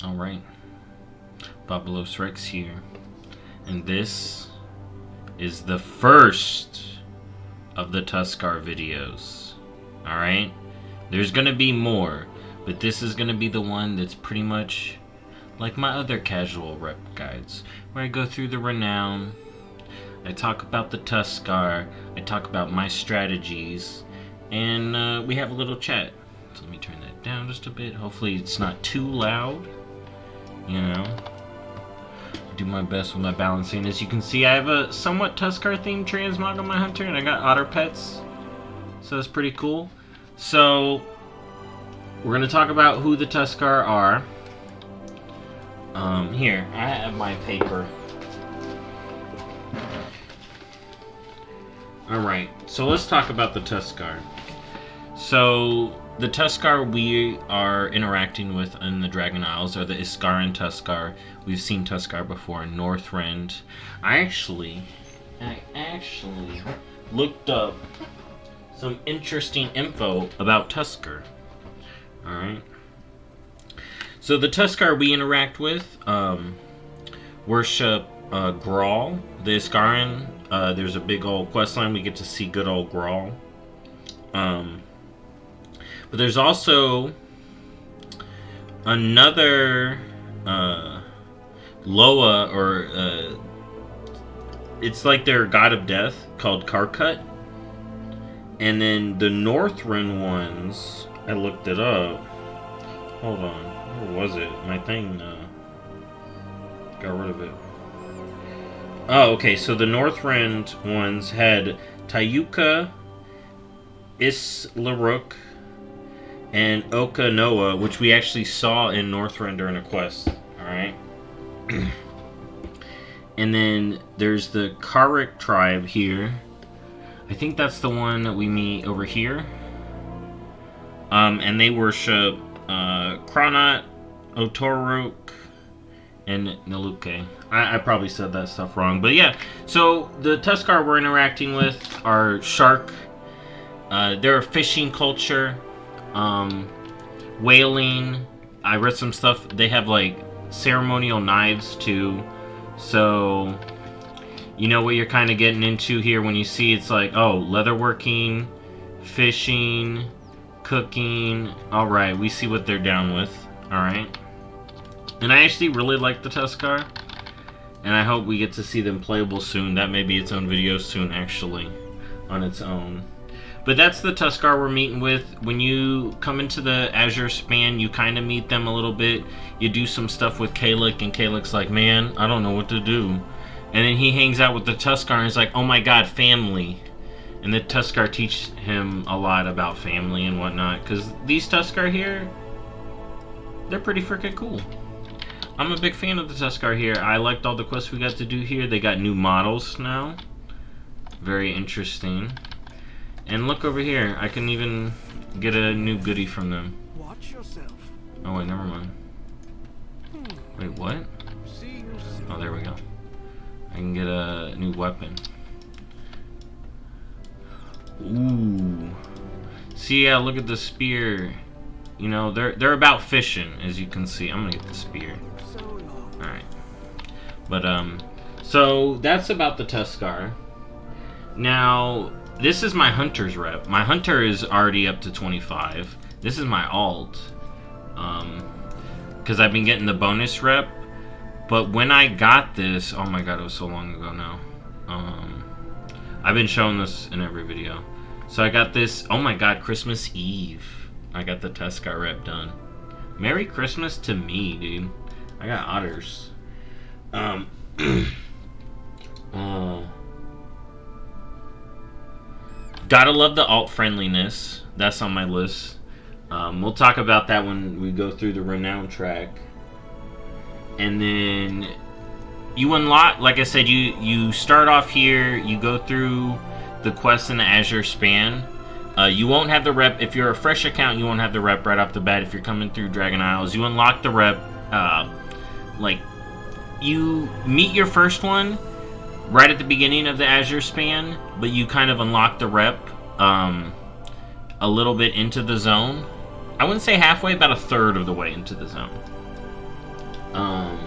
Alright, BobalosRex here, and this is the first of the Tuskarr videos. Alright, there's gonna be more, but this is gonna be the one that's pretty much like my other casual rep guides, where I go through the Renown, I talk about the Tuskarr, I talk about my strategies, and we have a little chat. So let me turn that down just a bit. Hopefully it's not too loud. You know, do my best with my balancing. As you can see, I have a somewhat Tuskarr themed transmog on my hunter, and I got otter pets, so that's pretty cool. So we're gonna talk about who the Tuskarr are. Here I have my paper. All right, so let's talk about the Tuskarr. So the Tuskarr we are interacting with in the Dragon Isles are the Iskaara Tuskarr. We've seen Tuskarr before in Northrend. I actually looked up some interesting info about Tuskarr. Alright. So the Tuskarr we interact with worship Grawl. The Iskaaran, there's a big old quest line. We get to see good old Grawl. But there's also another Loa, or it's like their god of death, called Karkut. And then the Northrend ones, I looked it up. Hold on, where was it? My thing got rid of it. Oh, okay, so the Northrend ones had Tayuka, Islaruk, and Okanoa, which we actually saw in Northrend during a quest. Alright. And then there's the Karik tribe here. I think that's the one that we meet over here. And they worship Kronot, Otorok, and Naluke. I probably said that stuff wrong. But yeah, so the Tuskarr we're interacting with are shark. They're a fishing culture. Whaling. I read some stuff. They have like ceremonial knives too. So you know what you're kind of getting into here when you see it's like, oh, leatherworking, fishing, cooking. Alright, we see what they're down with. Alright. And I actually really like the Tuskarr. And I hope we get to see them playable soon. That may be its own video soon, actually, on its own. But that's the Tuskarr we're meeting with. When you come into the Azure Span, you kind of meet them a little bit. You do some stuff with Kalik, and Kalik's like, man, I don't know what to do. And then he hangs out with the Tuskarr, and he's like, oh my god, family. And the Tuskarr teach him a lot about family and whatnot. Because these Tuskarr here, they're pretty freaking cool. I'm a big fan of the Tuskarr here. I liked all the quests we got to do here. They got new models now. Very interesting. And look over here, I can even get a new goodie from them. Watch yourself. Oh wait, never mind. Wait, what? Oh, there we go. I can get a new weapon. Ooh. See, yeah, look at the spear. You know, they're about fishing, as you can see. I'm gonna get the spear. Alright. But, so that's about the Tuskarr. Now, this is my hunter's rep. My hunter is already up to 25. This is my alt. Because I've been getting the bonus rep. But when I got this, oh my god, it was so long ago now. I've been showing this in every video. So I got this, oh my god, Christmas Eve. I got the Tuskarr rep done. Merry Christmas to me, dude. I got otters. Gotta love the alt friendliness. That's on my list. We'll talk about that when we go through the Renown track. And then you unlock, like I said, you start off here, you go through the quests in the Azure Span. You won't have the rep, if you're a fresh account, you won't have the rep right off the bat if you're coming through Dragon Isles. You unlock the rep, like, you meet your first one right at the beginning of the Azure Span, but you kind of unlock the rep a little bit into the zone. I wouldn't say halfway, about a third of the way into the zone. Um,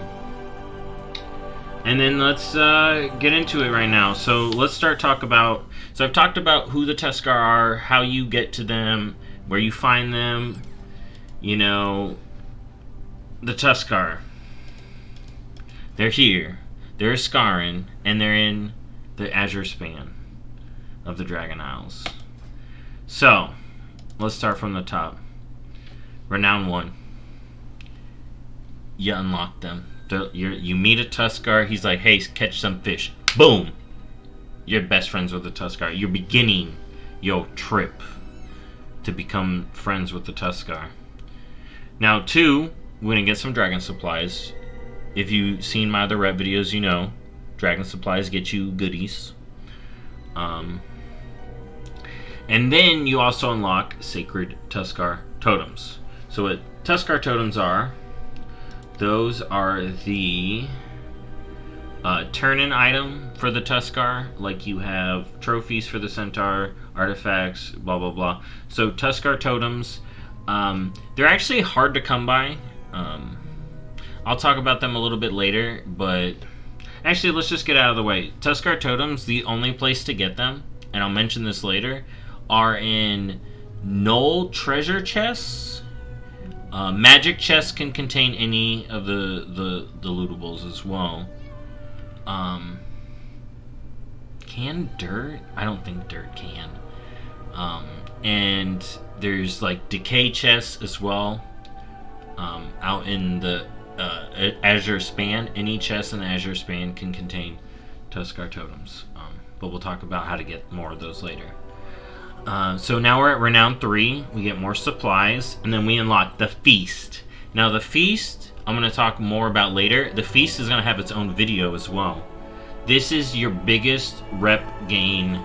and then let's get into it right now. So let's start talk about. So I've talked about who the Tuskarr are, how you get to them, where you find them. You know, the Tuskarr. They're here. They're Iskaaran, and they're in the Azure Span of the Dragon Isles. So let's start from the top. Renown 1. You unlock them. You meet a Tuskarr. He's like, hey, catch some fish. Boom! You're best friends with the Tuskarr. You're beginning your trip to become friends with the Tuskarr. Now, 2, we're going to get some dragon supplies. If you've seen my other rep videos, you know dragon supplies get you goodies. And then you also unlock sacred Tuskarr totems. So what Tuskarr totems are, those are the turn-in item for the Tuskarr. Like you have trophies for the centaur, artifacts, blah blah blah. So Tuskarr totems, they're actually hard to come by. I'll talk about them a little bit later, but actually let's just get out of the way. Tuskarr totems, the only place to get them, and I'll mention this later, are in Knoll treasure chests. Magic chests can contain any of the lootables as well. Can dirt? I don't think dirt can. And there's like decay chests as well. Out in the Azure Span. Any chest in the Azure Span can contain Tuskarr totems. But we'll talk about how to get more of those later. So now we're at Renown 3. We get more supplies, and then we unlock the Feast. Now the Feast, I'm going to talk more about later. The Feast is going to have its own video as well. This is your biggest rep gain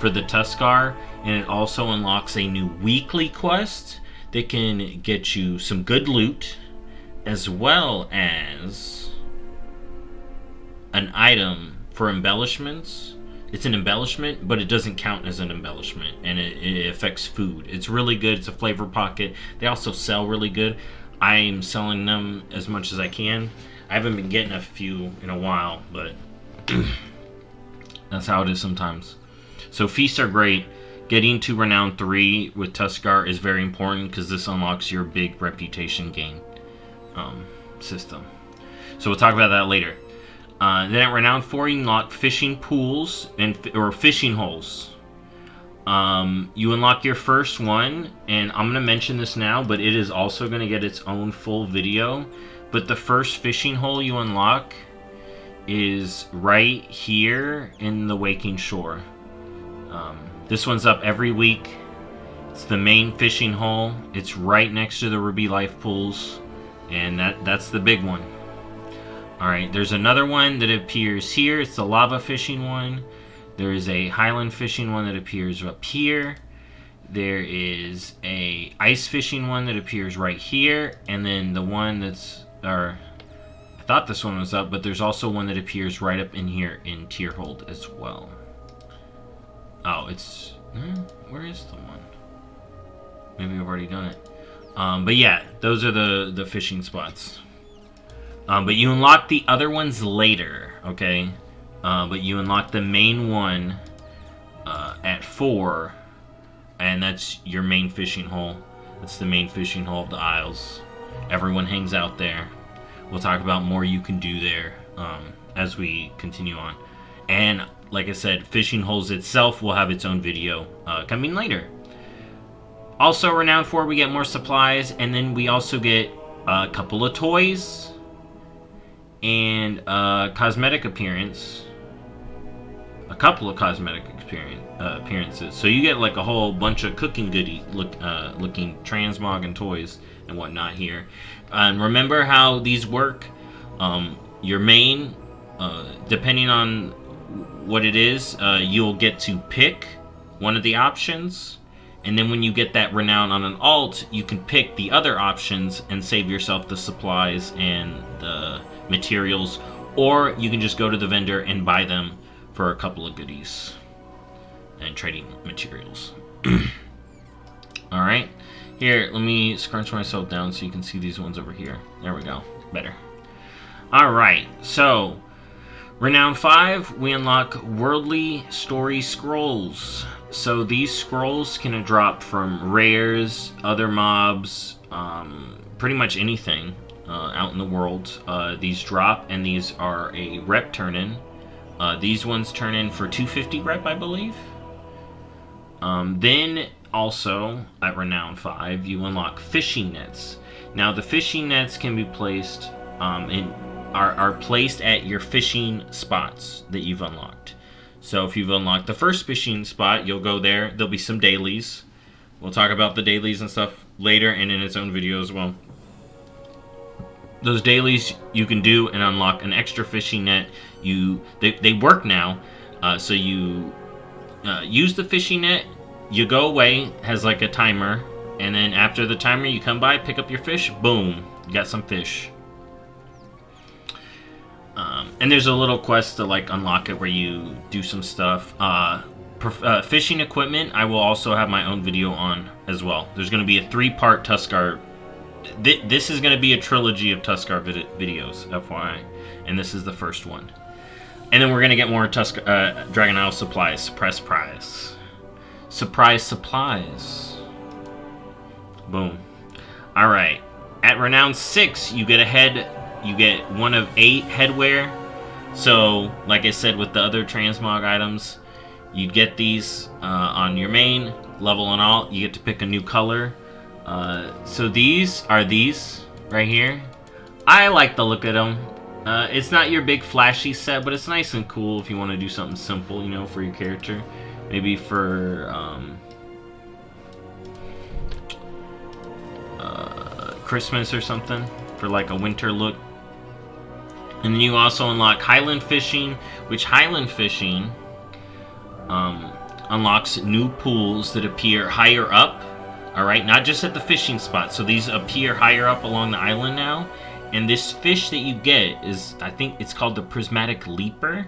for the Tuskarr, and it also unlocks a new weekly quest that can get you some good loot, as well as an item for embellishments. It's an embellishment, but it doesn't count as an embellishment, and it affects food. It's really good. It's a flavor pocket. They also sell really good. I'm selling them as much as I can. I haven't been getting a few in a while, but that's how it is sometimes. So feasts are great. Getting to Renown 3 with Tuskarr is very important because this unlocks your big reputation gain system. So we'll talk about that later. Then at Renown 4, you unlock fishing pools or fishing holes. You unlock your first one, and I'm going to mention this now, but it is also going to get its own full video. But the first fishing hole you unlock is right here in the Waking Shore. This one's up every week. It's the main fishing hole. It's right next to the Ruby Life pools, and that's the big one. Alright, there's another one that appears here. It's the lava fishing one. There is a highland fishing one that appears up here. There is a ice fishing one that appears right here. And then the one that's... I thought this one was up, but there's also one that appears right up in here in Tierhold as well. Oh, it's... where is the one? Maybe I've already done it. But yeah, those are the fishing spots. But you unlock the other ones later, okay? But you unlock the main one at 4, and that's your main fishing hole. That's the main fishing hole of the Isles. Everyone hangs out there. We'll talk about more you can do there as we continue on. And like I said, fishing holes itself will have its own video coming later. Also, Renown 4, we get more supplies, and then we also get a couple of toys and a cosmetic appearance. A couple of cosmetic appearances. So you get like a whole bunch of cooking goodie looking transmog and toys and whatnot here. And remember how these work. Your main, depending on what it is, you'll get to pick one of the options. And then when you get that renown on an alt, you can pick the other options and save yourself the supplies and the materials. Or you can just go to the vendor and buy them for a couple of goodies and trading materials. Alright, here, let me scrunch myself down so you can see these ones over here. There we go, better. Alright, so Renown 5, we unlock Worldly Story Scrolls. So these scrolls can drop from rares, other mobs, pretty much anything out in the world. These drop, and these are a rep turn-in. These ones turn in for 250 rep, I believe. Then also at Renown 5, you unlock fishing nets. Now the fishing nets can be placed are placed at your fishing spots that you've unlocked. So if you've unlocked the first fishing spot, you'll go there. There'll be some dailies. We'll talk about the dailies and stuff later and in its own video as well. Those dailies you can do and unlock an extra fishing net. They work now, so you use the fishing net. You go away, has like a timer, and then after the timer, you come by, pick up your fish. Boom, you got some fish. And there's a little quest to like unlock it where you do some stuff. Fishing equipment, I will also have my own video on as well. There's going to be a 3-part Tuskarr. This is going to be a trilogy of Tuskarr videos, FYI. And this is the first one. And then we're going to get more Dragon Isle supplies. Surprise supplies. Boom. Alright. At Renown 6, you get a head. You get one of 8 headwear. So, like I said with the other transmog items, you'd get these on your main level and all. You get to pick a new color. So these are these right here. I like the look of them. It's not your big flashy set, but it's nice and cool if you want to do something simple, you know, for your character. Maybe for Christmas or something, for like a winter look. And then you also unlock Highland Fishing, which Highland Fishing unlocks new pools that appear higher up. Alright, not just at the fishing spot. So these appear higher up along the island now. And this fish that you get is, I think it's called the Prismatic Leaper.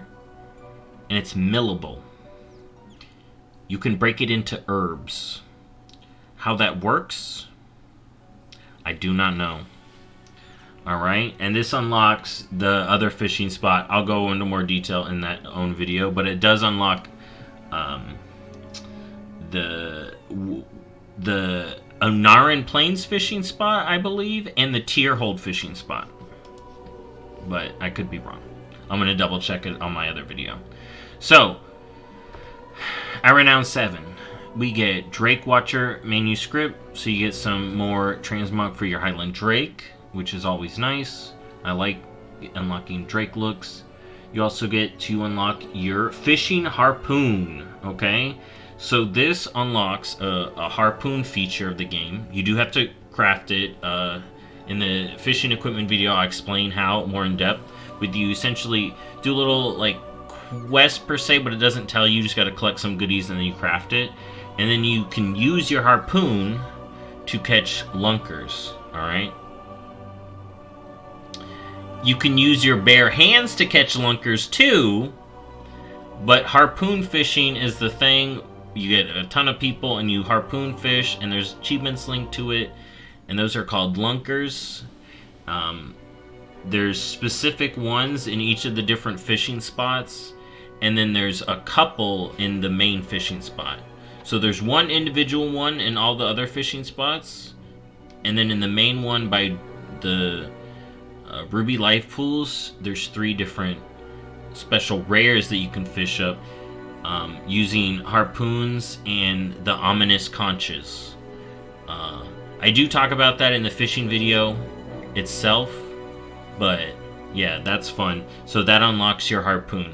And it's millable. You can break it into herbs. How that works, I do not know. Alright, and this unlocks the other fishing spot. I'll go into more detail in that own video, but it does unlock the Onaran Plains fishing spot, I believe, and the Tierhold fishing spot. But I could be wrong. I'm going to double check it on my other video. So, at Renown 7, we get Drake Watcher Manuscript, so you get some more transmog for your Highland Drake, which is always nice. I like unlocking Drake looks. You also get to unlock your Fishing Harpoon, okay? So this unlocks a harpoon feature of the game. You do have to craft it. In the fishing equipment video, I'll explain how more in depth. But you essentially do a little like quest per se, but it doesn't tell you. You just got to collect some goodies and then you craft it. And then you can use your harpoon to catch lunkers, alright? You can use your bare hands to catch lunkers too, but harpoon fishing is the thing. You get a ton of people and you harpoon fish, and there's achievements linked to it, and those are called lunkers. There's specific ones in each of the different fishing spots, and then there's a couple in the main fishing spot. So there's one individual one in all the other fishing spots, and then in the main one by the Ruby Life Pools, there's 3 different special rares that you can fish up using harpoons and the ominous conches. I do talk about that in the fishing video itself, but yeah, that's fun. So that unlocks your harpoon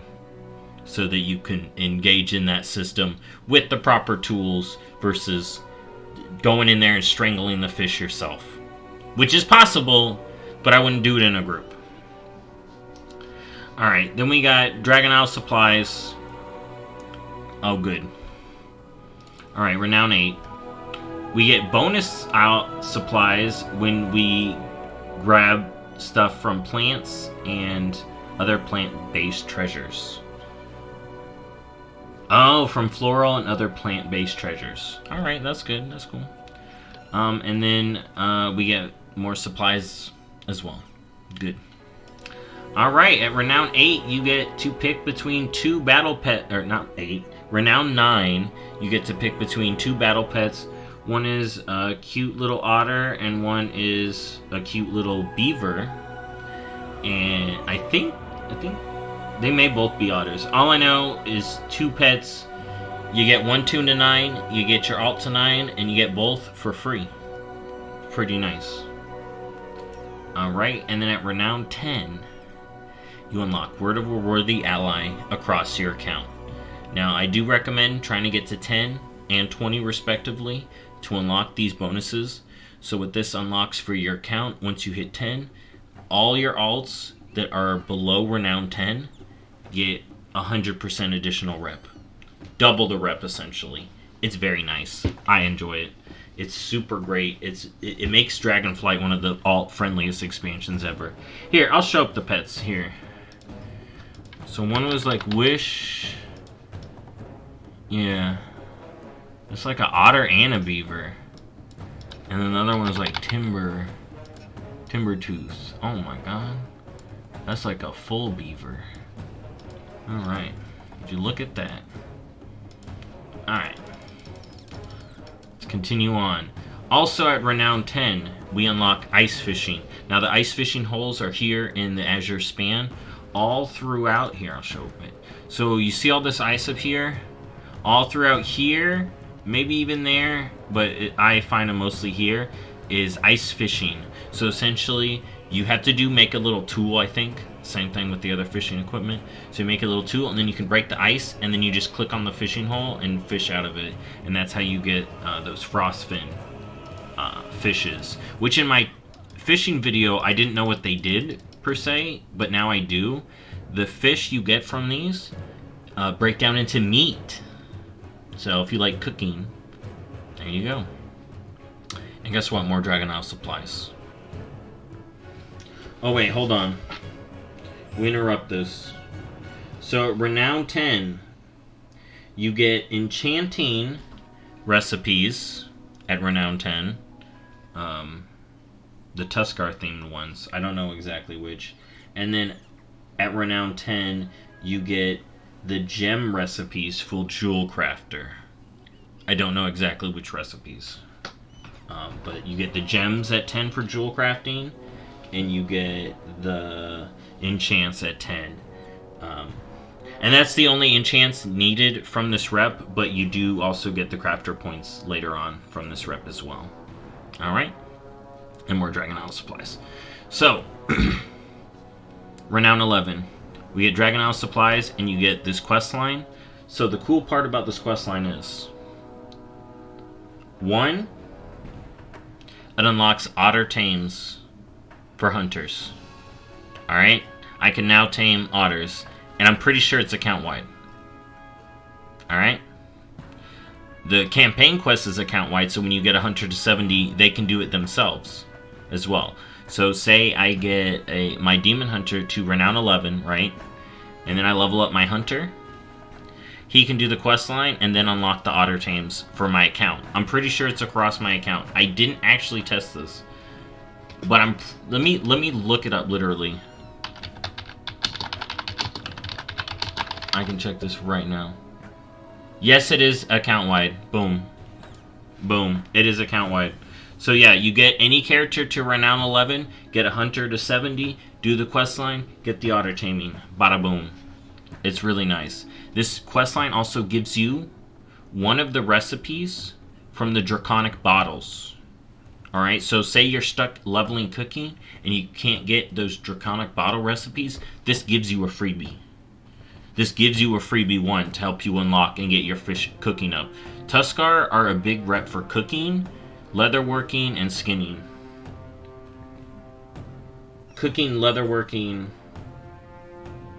so that you can engage in that system with the proper tools versus going in there and strangling the fish yourself, which is possible, but I wouldn't do it in a group. Alright, then we got Dragon Isle supplies. Oh, good. Alright, Renown 8. We get bonus Isle supplies when we grab stuff from plants and other plant-based treasures. Oh, from floral and other plant-based treasures. Alright, that's good. That's cool. And then we get more supplies as well. Good. Alright, at Renown 8, you get to pick between two battle pet, or not 8, Renown 9, you get to pick between two battle pets. One is a cute little otter, and one is a cute little beaver. And I think they may both be otters. All I know is two pets, you get one tune to 9, you get your alt to 9, and you get both for free. Pretty nice. Alright, and then at Renown 10, you unlock Word of a Worthy Ally across your account. Now, I do recommend trying to get to 10 and 20 respectively to unlock these bonuses. So what this unlocks for your account, once you hit 10, all your alts that are below Renown 10 get 100% additional rep. Double the rep, essentially. It's very nice. I enjoy it. It's super great. It makes Dragonflight one of the alt-friendliest expansions ever. Here, I'll show up the pets here. So one was like Wish. Yeah. It's like an otter and a beaver. And another one was like Timber Tooth. Oh my god. That's like a full beaver. Alright. Would you look at that? Alright. Let's continue on. Also at Renown 10, we unlock ice fishing. Now the ice fishing holes are here in the Azure Span. All throughout here, I'll show it. So you see all this ice up here? All throughout here, maybe even there, but I find them mostly here, is ice fishing. So essentially, you have to make a little tool, I think. Same thing with the other fishing equipment. So you make a little tool, and then you can break the ice, and then you just click on the fishing hole and fish out of it. And that's how you get those frost fin fishes. Which in my fishing video, I didn't know what they did, per se, but now I do. The fish you get from these break down into meat. So if you like cooking, there you go. And guess what? More Dragon Isle supplies. Oh wait, hold on. We interrupt this. So at Renown 10, you get enchanting recipes at Renown 10. The Tuskarr themed ones. I don't know exactly which. And then at Renown 10, you get the gem recipes for Jewel Crafter. I don't know exactly which recipes. But you get the gems at 10 for jewel crafting, and you get the enchants at 10. And that's the only enchants needed from this rep, but you do also get the crafter points later on from this rep as well. Alright? And more Dragon Isle supplies. So, Renown 11. We get Dragon Isle supplies, and you get this quest line. So the cool part about this quest line is, 1, it unlocks otter tames for hunters. Alright? I can now tame otters, and I'm pretty sure it's account-wide. Alright? The campaign quest is account-wide, so when you get a hunter to 70, they can do it themselves as well. So say I get my demon hunter to Renown 11, right? And then I level up my hunter. He can do the quest line and then unlock the otter tames for my account. I'm pretty sure it's across my account. I didn't actually test this, but let me look it up literally. I can check this right now. Yes, it is account-wide. Boom. Boom. It is account-wide. So yeah, you get any character to Renown 11, get a hunter to 70, do the questline, get the otter taming. Bada boom. It's really nice. This questline also gives you one of the recipes from the Draconic bottles. Alright, so say you're stuck leveling cooking and you can't get those Draconic bottle recipes, this gives you a freebie. This gives you a freebie 1 to help you unlock and get your fish cooking up. Tuskarr are a big rep for cooking, leatherworking, and skinning. Cooking, leatherworking,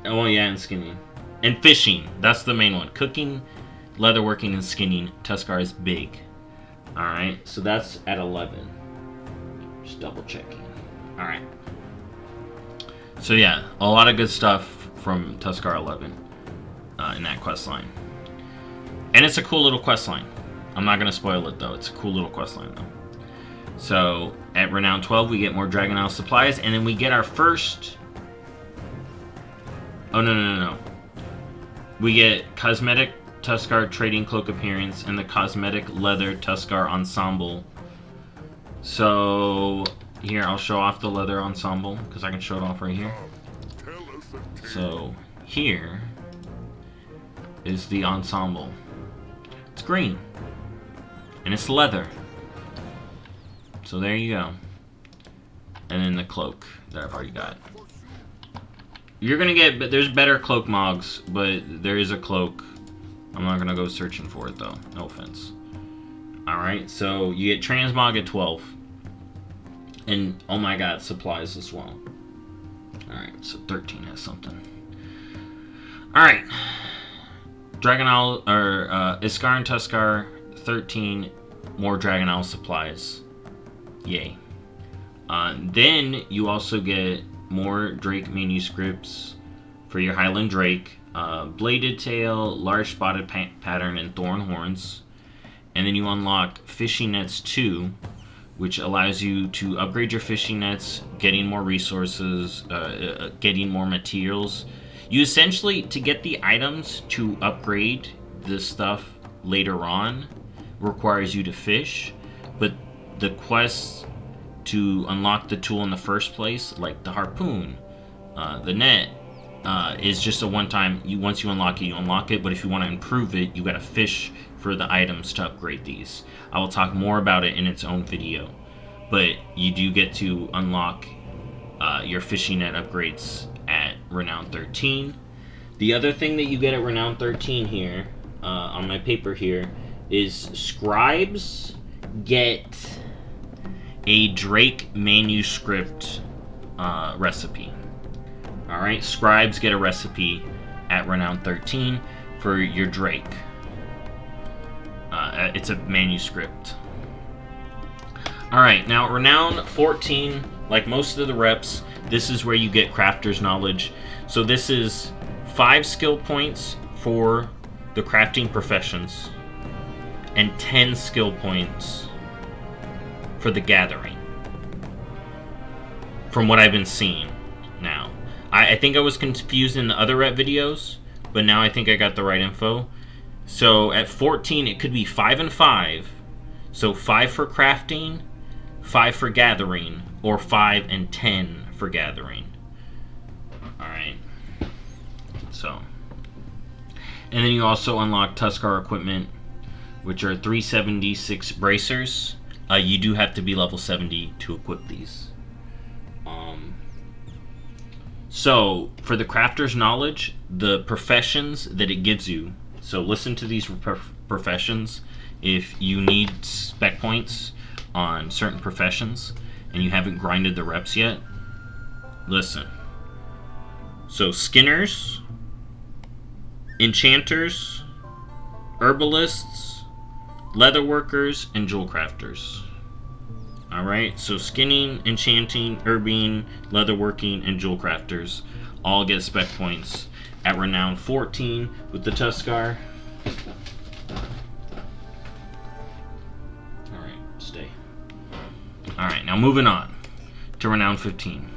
oh yeah, and skinning. And fishing, that's the main one. Cooking, leatherworking, and skinning. Tuskarr is big. Alright, so that's at 11. Just double checking. Alright. So yeah, a lot of good stuff from Tuskarr 11 in that quest line. And it's a cool little quest line. I'm not going to spoil it though. It's a cool little quest line though. So at Renown 12 we get more Dragon Isle supplies, and then we get our first Oh, no. We get cosmetic Tuskarr trading cloak appearance and the cosmetic leather Tuskarr ensemble. So here, I'll show off the leather ensemble because I can show it off right here. So here is the ensemble. It's green and it's leather. So there you go. And then the cloak that I've already got. You're gonna get, but there's better cloak mogs, but there is a cloak. I'm not gonna go searching for it though. No offense. Alright, so you get transmog at 12. And oh my god, supplies as well. Alright, so 13 has something. Alright. Dragon Owl, or Iskaara Tuskarr, 13 more Dragon Owl supplies. Yay. Then you also get more Drake manuscripts for your Highland Drake. Bladed tail, large spotted pattern, and thorn horns. And then you unlock fishing nets 2, which allows you to upgrade your fishing nets, getting more resources, getting more materials. You essentially, to get the items to upgrade this stuff later on, requires you to fish, but the quests to unlock the tool in the first place, like the harpoon, the net, is just a one-time. Once you unlock it. But if you want to improve it, you got to fish for the items to upgrade these. I will talk more about it in its own video, but you do get to unlock your fishing net upgrades at Renown 13. The other thing that you get at Renown 13 here, on my paper here, is scribes get a Drake manuscript recipe. Alright, scribes get a recipe at Renown 13 for your Drake. It's a manuscript. Alright, now Renown 14, like most of the reps, this is where you get crafter's knowledge. So this is 5 skill points for the crafting professions and 10 skill points for the gathering, from what I've been seeing now. I think I was confused in the other rep videos, but now I think I got the right info. So at 14, it could be 5 and 5. So 5 for crafting, 5 for gathering, or 5 and 10 for gathering. Alright. So. And then you also unlock Tuskarr equipment, which are 376 bracers. You do have to be level 70 to equip these. So, for the crafter's knowledge, the professions that it gives you. So listen to these professions. If you need spec points on certain professions and you haven't grinded the reps yet, listen. So skinners, enchanters, herbalists, leatherworkers, and jewel crafters. Alright, so skinning, enchanting, herbing, leatherworking, and jewel crafters all get spec points at Renown 14 with the Tuskarr. Alright, stay. Alright, now moving on to Renown 15.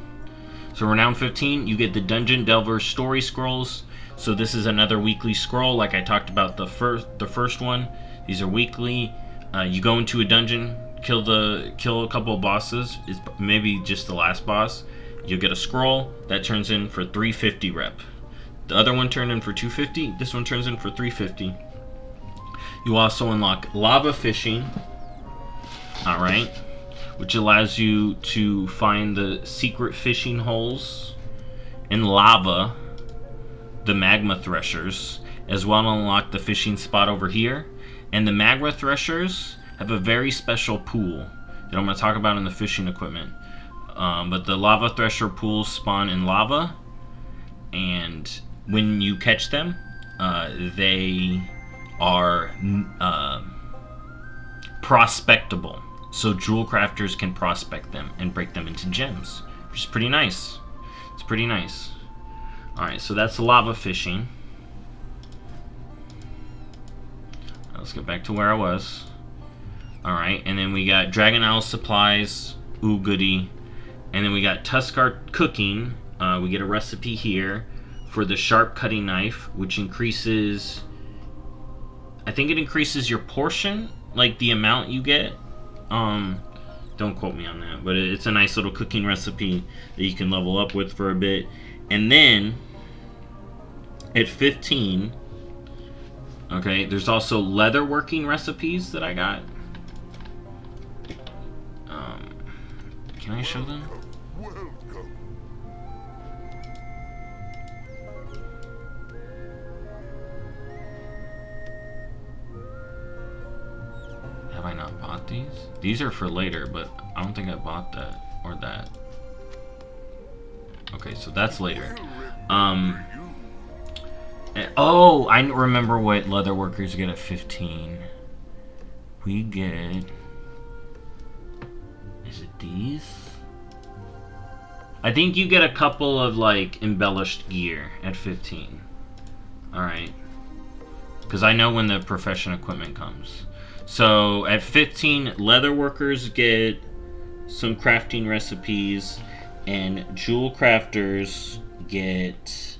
So Renown 15, you get the Dungeon Delver Story Scrolls. So this is another weekly scroll, like I talked about the first one. These are weekly. You go into a dungeon, kill a couple of bosses. It's maybe just the last boss. You'll get a scroll that turns in for 350 rep. The other one turned in for 250. This one turns in for 350. You also unlock lava fishing. All right, which allows you to find the secret fishing holes in lava, the magma threshers, as well as unlock the fishing spot over here. And the magma threshers have a very special pool that I'm going to talk about in the fishing equipment. But the lava thresher pools spawn in lava, and when you catch them, they are prospectable. So jewel crafters can prospect them and break them into gems, which is pretty nice. It's pretty nice. Alright, so that's lava fishing. Let's get back to where I was. Alright, and then we got Dragon Owl supplies. Ooh, goody. And then we got Tuskarr cooking. We get a recipe here for the sharp cutting knife, which increases, I think it increases your portion, like the amount you get. Don't quote me on that, but it's a nice little cooking recipe that you can level up with for a bit. And then at 15, okay, there's also leatherworking recipes that I got. Can I show them? Have I not bought these? These are for later, but I don't think I bought that or that. Okay, so that's later. Oh, I remember what leatherworkers get at 15. We get... Is it these? I think you get a couple of, like, embellished gear at 15. Alright. Because I know when the profession equipment comes. So, at 15, leatherworkers get some crafting recipes, and jewel crafters get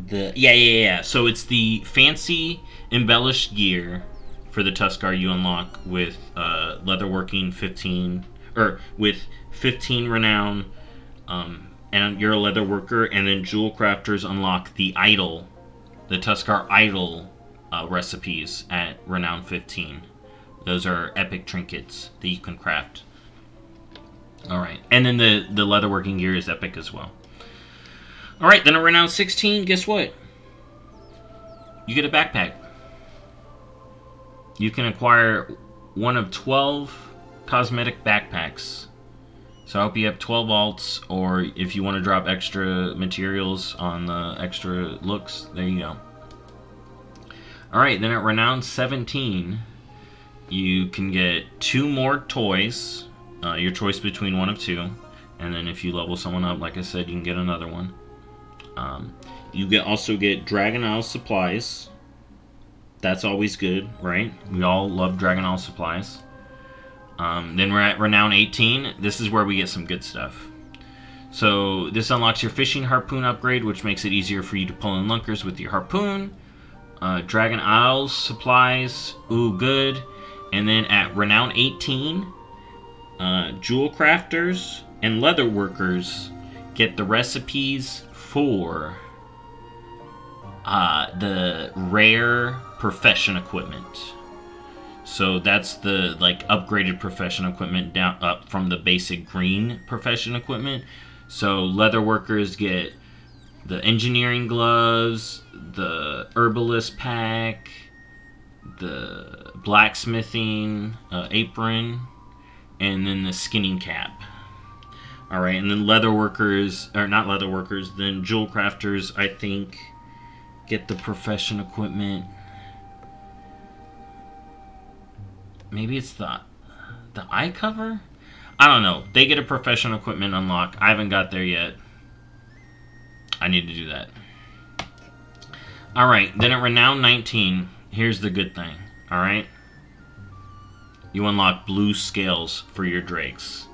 the... Yeah. So, it's the fancy embellished gear for the Tuskarr you unlock with leatherworking 15... Or with 15 renown, and you're a leather worker, and then jewel crafters unlock the idol, the Tuskarr idol recipes at renown 15. Those are epic trinkets that you can craft. Alright, and then the leatherworking gear is epic as well. Alright, then at renown 16, guess what? You get a backpack. You can acquire one of 12 cosmetic backpacks. So I hope you have 12 alts, or if you want to drop extra materials on the extra looks, there you go. Alright, then at renown 17, you can get 2 more toys, your choice between one of 2, and then if you level someone up, like I said, you can get another one. You also get Dragon Isle supplies. That's always good, right? We all love Dragon Isle supplies. Then we're at renown 18. This is where we get some good stuff. So this unlocks your fishing harpoon upgrade, which makes it easier for you to pull in lunkers with your harpoon. Dragon Isles supplies, ooh, good. And then at renown 18, jewel crafters and leather workers get the recipes for the rare profession equipment. So that's the upgraded profession equipment down up from the basic green profession equipment. So leather workers get the engineering gloves, the herbalist pack, the blacksmithing apron, and then the skinning cap. All right, and then leather workers, or not leather workers, then jewel crafters, I think, get the profession equipment. Maybe it's the eye cover? I don't know. They get a professional equipment unlock. I haven't got there yet. I need to do that. Alright, then at renown 19, here's the good thing. Alright? You unlock blue scales for your drakes.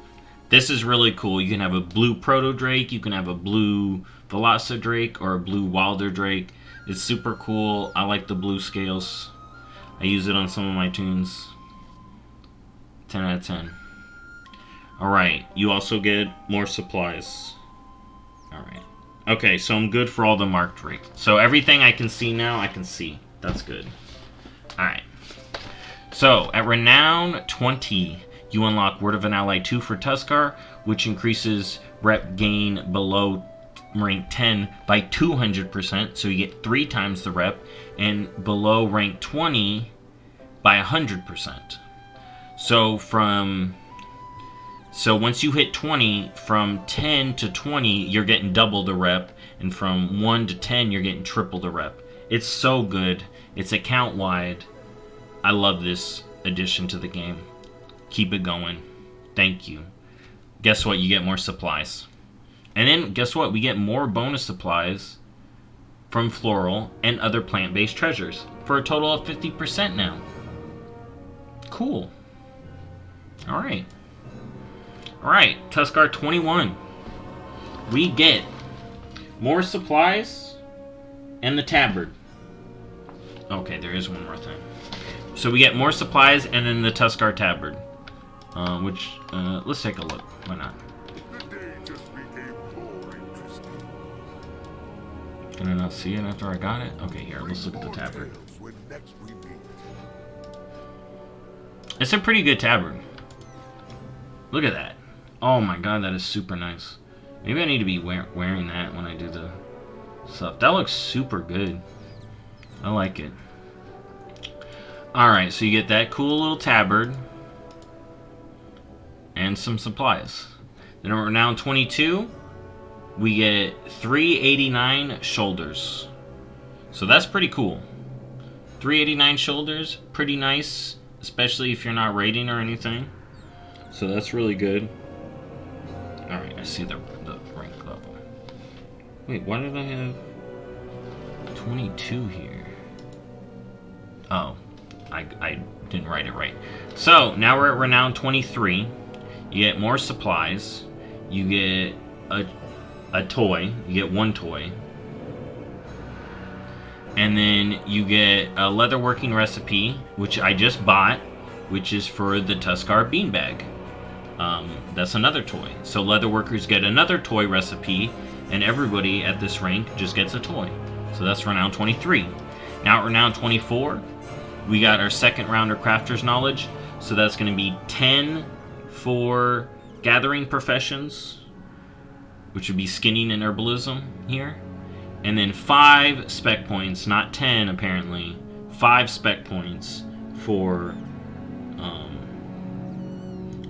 This is really cool. You can have a blue proto drake, you can have a blue velocidrake, or a blue wilder drake. It's super cool. I like the blue scales. I use it on some of my tunes. 10 out of 10. Alright, you also get more supplies. Alright. Okay, so I'm good for all the marked rates. So everything I can see now, I can see. That's good. Alright. So, at renown 20, you unlock Word of an Ally 2 for Tuskarr, which increases rep gain below rank 10 by 200%, so you get 3 times the rep, and below rank 20 by 100%. So once you hit 20, from 10 to 20, you're getting double the rep, and from 1 to 10, you're getting triple the rep. It's so good. It's account-wide. I love this addition to the game. Keep it going. Thank you. Guess what? You get more supplies. And then, guess what? We get more bonus supplies from floral and other plant-based treasures for a total of 50% now. Cool. Alright. Alright, Tuskarr 21. We get more supplies, and the tabard. Okay, there is one more thing. So we get more supplies and then the Tuskarr tabard. Let's take a look. Why not? Can I not see it after I got it? Okay, here, let's look at the tabard. It's a pretty good tabard. Look at that. Oh my god, that is super nice. Maybe I need to be wearing that when I do the stuff. That looks super good. I like it. Alright, so you get that cool little tabard. And some supplies. Then at Renown 22, we get 389 shoulders. So that's pretty cool. 389 shoulders, pretty nice. Especially if you're not raiding or anything. So that's really good. Alright, I see the rank level. Wait, why did I have 22 here? Oh, I didn't write it right. So, now we're at Renown 23. You get more supplies. You get a toy. You get one toy. And then you get a leatherworking recipe, which I just bought, which is for the Tuskarr beanbag. That's another toy. So leatherworkers get another toy recipe, and everybody at this rank just gets a toy. So that's Renown 23. Now at Renown 24, we got our second round of Crafter's Knowledge. So that's going to be 10 for Gathering Professions, which would be skinning and herbalism here. And then 5 spec points, not 10 apparently, 5 spec points for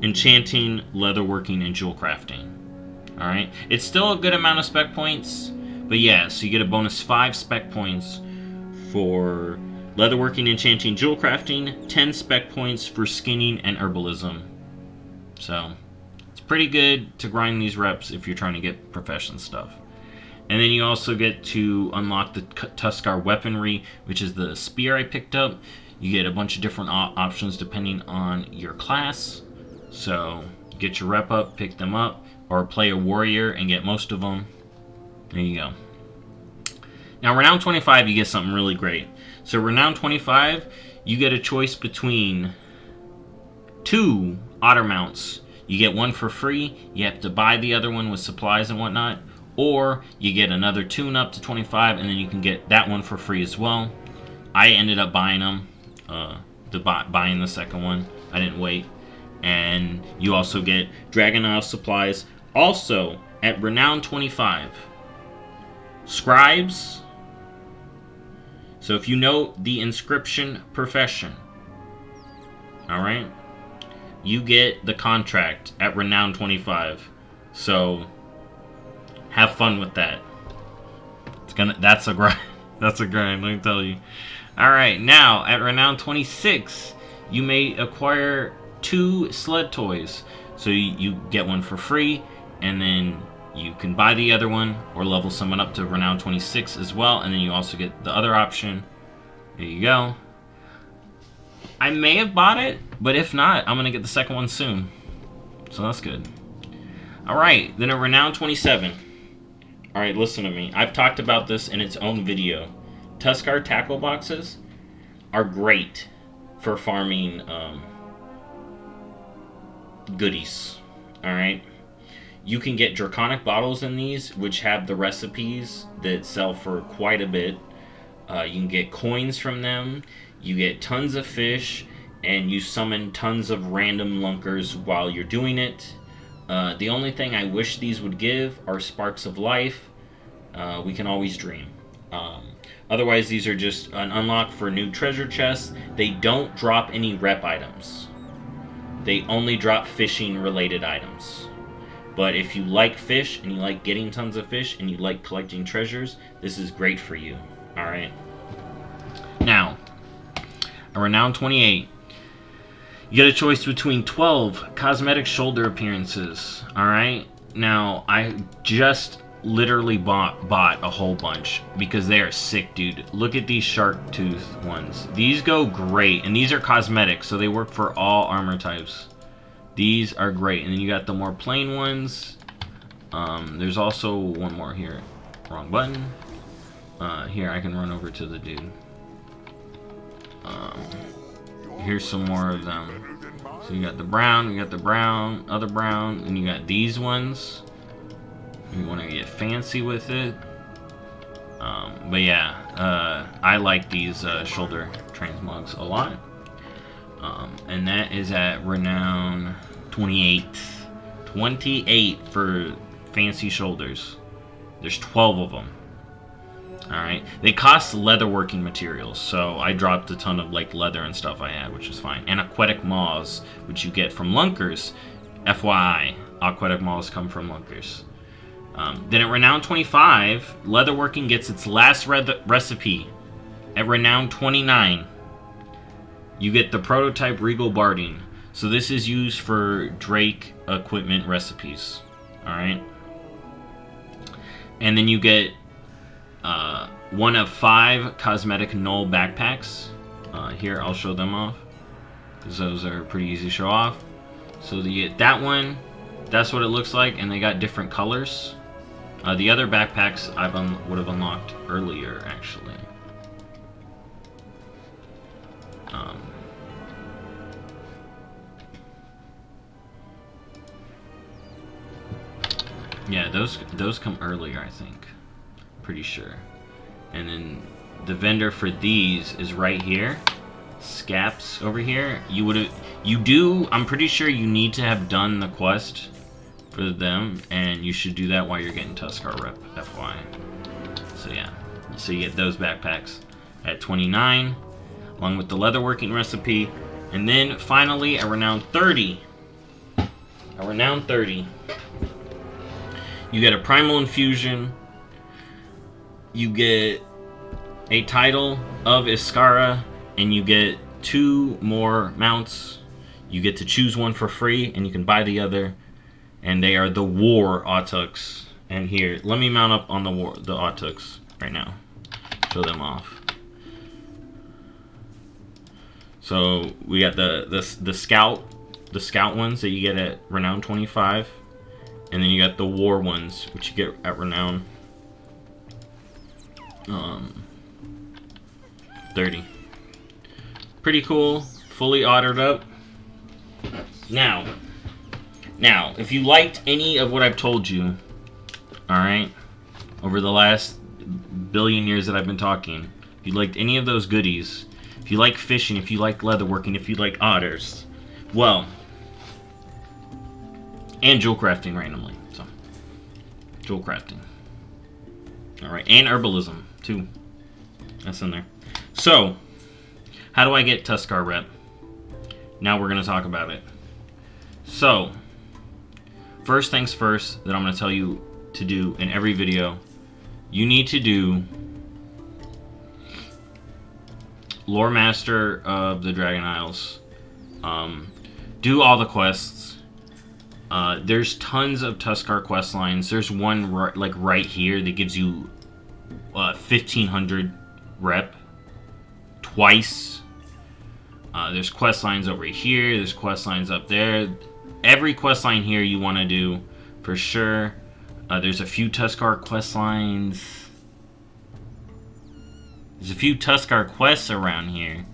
enchanting, leatherworking, and jewel crafting. Alright, it's still a good amount of spec points, but yeah, so you get a bonus 5 spec points for leatherworking, enchanting, jewel crafting, 10 spec points for skinning and herbalism. So, it's pretty good to grind these reps if you're trying to get profession stuff. And then you also get to unlock the Tuskarr weaponry, which is the spear I picked up. You get a bunch of different options depending on your class. So, get your rep up, pick them up, or play a warrior and get most of them. There you go. Now, Renown 25, you get something really great. So, Renown 25, you get a choice between 2 otter mounts. You get one for free. You have to buy the other one with supplies and whatnot. Or you get another tune up to 25, and then you can get that one for free as well. I ended up buying them, buying the second one. I didn't wait. And you also get Dragon Isle supplies. Also, at Renown 25, Scribes. So if you know the inscription profession, alright, you get the contract at Renown 25. So have fun with that. That's a grind. That's a grind, let me tell you. Alright, now at Renown 26, you may acquire 2 sled toys. So you get one for free, and then you can buy the other one or level someone up to Renown 26 as well, and then you also get the other option. There you go. I may have bought it, but if not, I'm going to get the second one soon. So that's good. Alright, then at Renown 27. Alright, listen to me. I've talked about this in its own video. Tuskarr tackle boxes are great for farming goodies. Alright? You can get draconic bottles in these, which have the recipes that sell for quite a bit. You can get coins from them. You get tons of fish, and you summon tons of random lunkers while you're doing it. The only thing I wish these would give are sparks of life. We can always dream. Otherwise, these are just an unlock for new treasure chests. They don't drop any rep items. They only drop fishing related items. But if you like fish, and you like getting tons of fish, and you like collecting treasures, this is great for you. Alright. Now, a Renown 28. You get a choice between 12 cosmetic shoulder appearances. Alright? Now, I just literally bought a whole bunch because they are sick, dude. Look at these shark tooth ones. These go great, and these are cosmetic, so they work for all armor types. These are great. And then you got the more plain ones. There's also one more here. Wrong button. Here, I can run over to the dude. Here's some more of them. So you got the brown, you got the brown, other brown, and you got these ones. You want to get fancy with it. But yeah, I like these shoulder transmogs a lot. And that is at Renown 28. 28 for fancy shoulders. There's 12 of them. Alright. They cost leatherworking materials, so I dropped a ton of like leather and stuff I had, which is fine. And aquatic moths, which you get from lunkers. FYI, aquatic moths come from lunkers. Then at Renown 25, leatherworking gets its last recipe. At Renown 29, you get the prototype Regal Barding. So this is used for Drake equipment recipes. Alright. And then you get one of 5 cosmetic null backpacks. Here, I'll show them off, because those are pretty easy to show off. So you get that one. That's what it looks like, and they got different colors. The other backpacks I would have unlocked earlier, actually. Yeah, those come earlier, I think. Pretty sure. And then the vendor for these is right here. Scaps over here. I'm pretty sure you need to have done the quest for them, and you should do that while you're getting Tuskarr rep, FY. So yeah, so you get those backpacks at 29, along with the leatherworking recipe, and then finally at Renown 30. At Renown 30, you get a primal infusion. You get a title of Iskaara, and you get 2 more mounts. You get to choose one for free, and you can buy the other. And they are the War Autox. And here, let me mount up on the Autox right now. Show them off. So we got the scout ones that you get at Renown 25, and then you got the War ones, which you get at Renown 30. Pretty cool, fully ordered up. Now, if you liked any of what I've told you, alright, over the last billion years that I've been talking, if you liked any of those goodies, if you like fishing, if you like leatherworking, if you like otters, well, and jewel crafting randomly, so, jewel crafting. Alright, and herbalism, too. That's in there. So, how do I get Tuskarr rep? Now we're going to talk about it. So, first things first that I'm going to tell you to do in every video, you need to do Lore Master of the Dragon Isles. Do all the quests. There's tons of Tuskarr quest lines. There's one right here that gives you 1500 rep twice. There's quest lines over here. There's quest lines up there. Every quest line here you want to do for sure. There's a few Tuskarr quest lines. There's a few Tuskarr quests around here.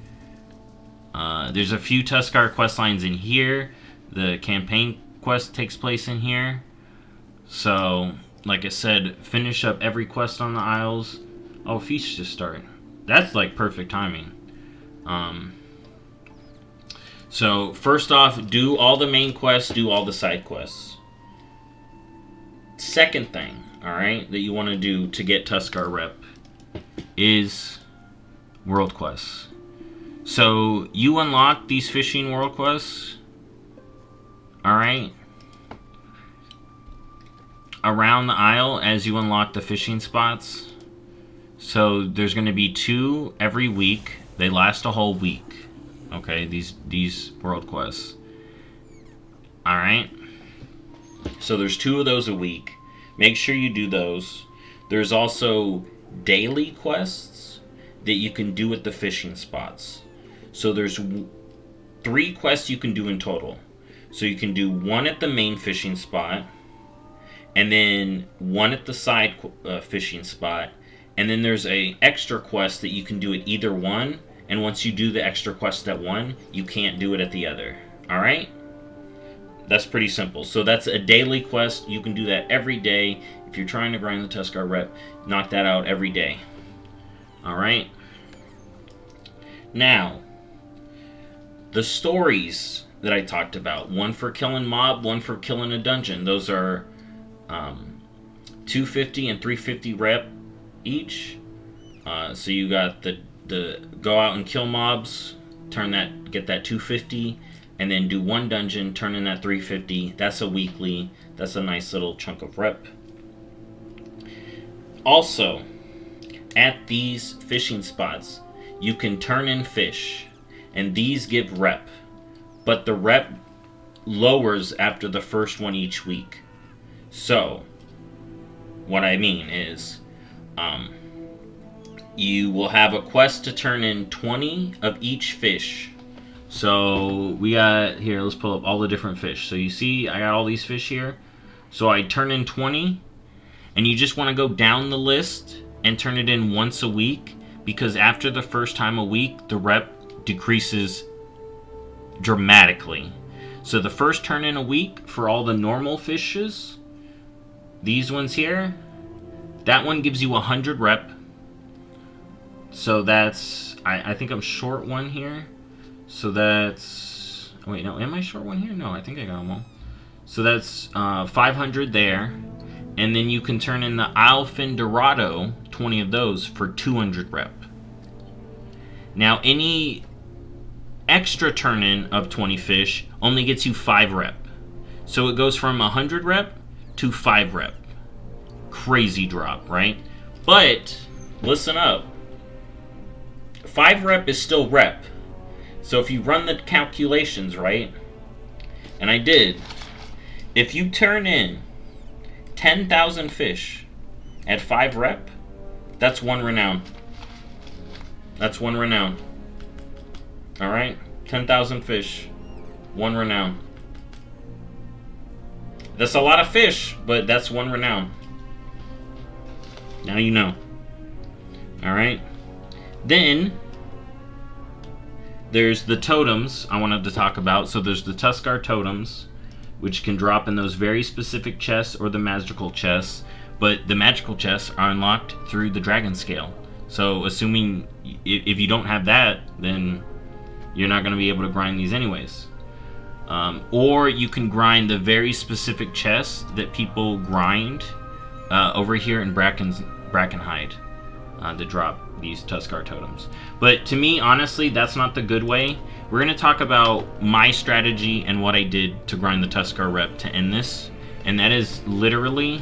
There's a few Tuskarr quest lines in here. The campaign quest takes place in here. So, like I said, finish up every quest on the Isles. Oh, feast just started. That's like perfect timing. So, first off, do all the main quests, do all the side quests. Second thing, alright, that you want to do to get Tuskarr rep is world quests. So, you unlock these fishing world quests, alright, around the Isle as you unlock the fishing spots. So, there's going to be 2 every week. They last a whole week. Okay, these world quests. Alright. So there's 2 of those a week. Make sure you do those. There's also daily quests that you can do at the fishing spots. So there's 3 quests you can do in total. So you can do 1 at the main fishing spot, and then one at the side fishing spot, and then there's a extra quest that you can do at either one, and once you do the extra quest at one, you can't do it at the other. Alright? That's pretty simple. So that's a daily quest. You can do that every day. If you're trying to grind the Tuskarr rep, knock that out every day. Alright? Now, the stories that I talked about. One for killing mob, one for killing a dungeon. Those are 250 and 350 rep each. So you got the go out and kill mobs, get that 250, and then do one dungeon, turn in that 350. That's a weekly. That's a nice little chunk of rep. Also, at these fishing spots, you can turn in fish, and these give rep, but the rep lowers after the first one each week. So, what I mean is, you will have a quest to turn in 20 of each fish. So we got here, let's pull up all the different fish. So you see I got all these fish here. So I turn in 20, and you just want to go down the list and turn it in once a week, because after the first time a week, the rep decreases dramatically. So the first turn in a week for all the normal fishes, these ones here, that one gives you 100 rep. So that's, I think I'm short one here. So that's, wait, no, am I short one here? No, I think I got them all. So that's 500 there. And then you can turn in the Islefin Dorado, 20 of those, for 200 rep. Now, any extra turn-in of 20 fish only gets you 5 rep. So it goes from 100 rep to 5 rep. Crazy drop, right? But, listen up. 5 rep is still rep. So if you run the calculations, right? And I did. If you turn in 10,000 fish at 5 rep, that's 1 renown. That's 1 renown. Alright? 10,000 fish. 1 renown. That's a lot of fish, but that's 1 renown. Now you know. Alright? Then, there's the totems I wanted to talk about. So there's the Tuskarr totems, which can drop in those very specific chests or the magical chests. But the magical chests are unlocked through the dragon scale. So assuming if you don't have that, then you're not going to be able to grind these anyways. Or you can grind the very specific chests that people grind over here in Brackenhide to drop these Tuskarr totems. But to me, honestly, that's not the good way. We're going to talk about my strategy and what I did to grind the Tuskarr rep to end this. And that is literally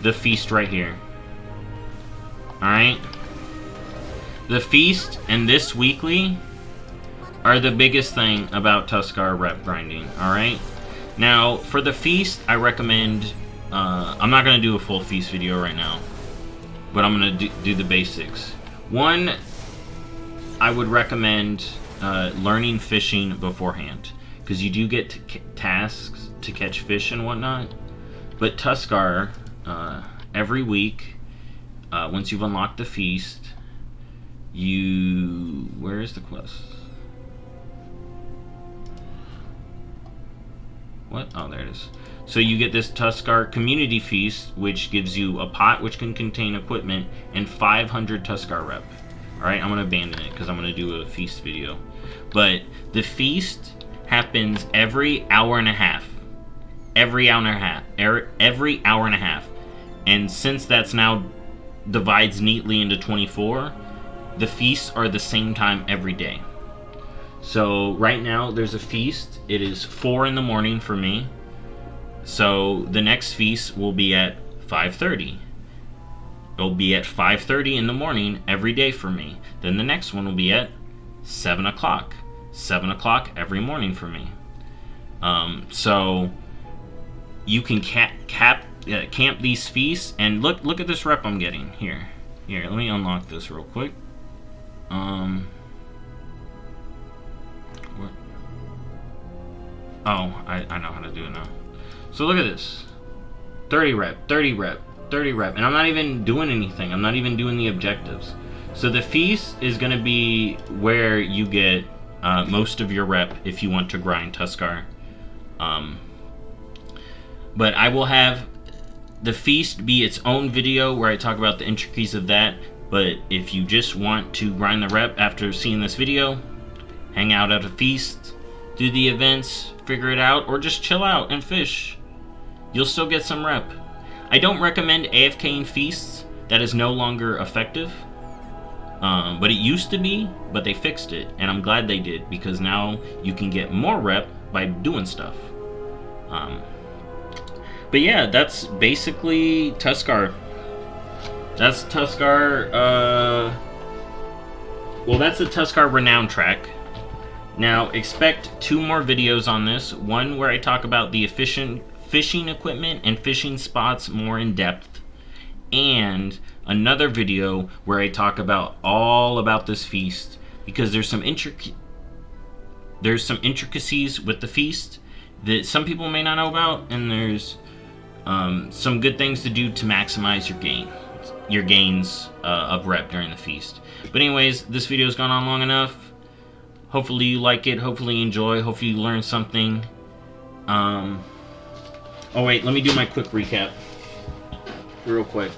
the feast right here. Alright? The feast and this weekly are the biggest thing about Tuskarr rep grinding. Alright? Now, for the feast, I recommend... I'm not going to do a full feast video right now, but I'm going to do the basics. One, I would recommend learning fishing beforehand, because you do get tasks to catch fish and whatnot. But Tuskarr, every week, once you've unlocked the feast, where is the quest? What? Oh, there it is. So you get this Tuskarr Community Feast, which gives you a pot which can contain equipment and 500 Tuskarr rep. Alright, I'm going to abandon it because I'm going to do a feast video. But the feast happens every hour and a half. Every hour and a half. Every hour and a half. And since that's now divides neatly into 24, the feasts are the same time every day. So right now there's a feast. It is 4 in the morning for me. So the next feast will be at 5:30. It'll be at 5:30 in the morning every day for me. Then the next one will be at 7 o'clock. 7 o'clock every morning for me. So you can camp these feasts, and look at this rep I'm getting here. Here, let me unlock this real quick. What? Oh, I know how to do it now. So look at this. 30 rep, 30 rep, 30 rep. And I'm not even doing anything. I'm not even doing the objectives. So the feast is going to be where you get most of your rep if you want to grind Tuskarr. But I will have the feast be its own video where I talk about the intricacies of that. But if you just want to grind the rep after seeing this video, hang out at a feast, do the events, figure it out, or just chill out and fish. You'll still get some rep. I don't recommend AFKing feasts. That is no longer effective. But it used to be, but they fixed it. And I'm glad they did, because now you can get more rep by doing stuff. But yeah, that's basically Tuskarr. That's Tuskarr, well, that's the Tuskarr Renown track. Now, expect 2 more videos on this. One where I talk about the efficient fishing equipment and fishing spots more in depth. And another video where I talk about all about this feast, because there's some intricacies with the feast that some people may not know about, and there's some good things to do to maximize your gains of rep during the feast. But anyways, this video's gone on long enough. Hopefully you like it, hopefully you enjoy, hopefully you learn something. Oh wait, let me do my quick recap real quick.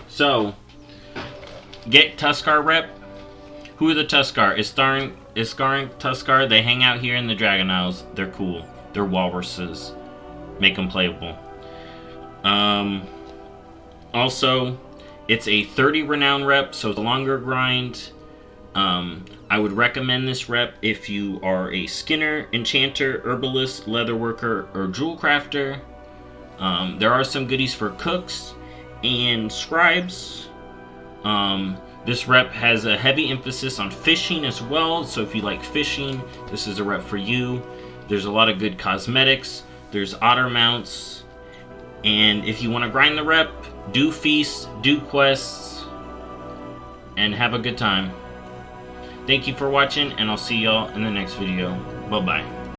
So, get Tuskarr rep. Who are the Tuskarr? Iskaara Tuskarr. They hang out here in the Dragon Isles. They're cool. They're walruses. Make them playable. Also, it's a 30 Renown rep, so it's a longer grind. I would recommend this rep if you are a skinner, enchanter, herbalist, leatherworker, or jewel crafter. There are some goodies for cooks and scribes. This rep has a heavy emphasis on fishing as well, so if you like fishing, this is a rep for you. There's a lot of good cosmetics. There's otter mounts. And if you want to grind the rep, do feasts, do quests, and have a good time. Thank you for watching, and I'll see y'all in the next video. Bye-bye.